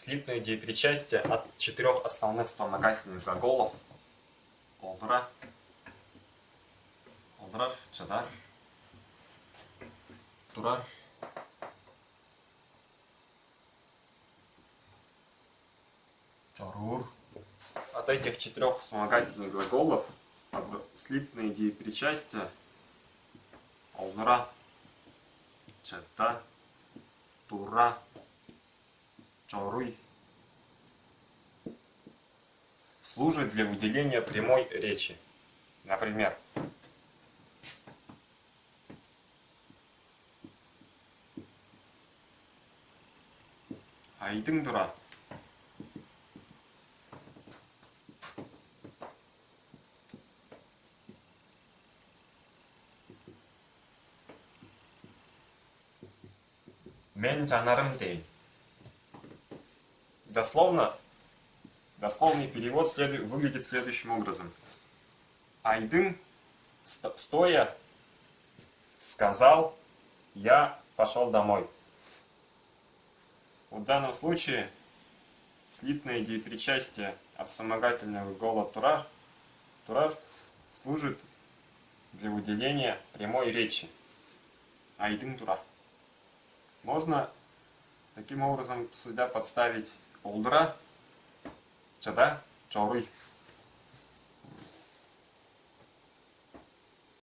слитное деепричастие от 4 основных вспомогательных глаголов: олдыра, олдырар, чадар, турар, чорур. От этих 4 вспомогательных глаголов слитное деепричастие: олдыра, чата, тура, чоруй служит для выделения прямой речи. Например, айдың тура, мен жанарым дей. Дословный перевод выглядит следующим образом. Айдын, стоя, сказал: я пошел домой. В данном случае слитное деепричастие от вспомогательного глагола турар служит для выделения прямой речи. Айдын тура. Можно таким образом сюда подставить олдыра, чада, чоруй.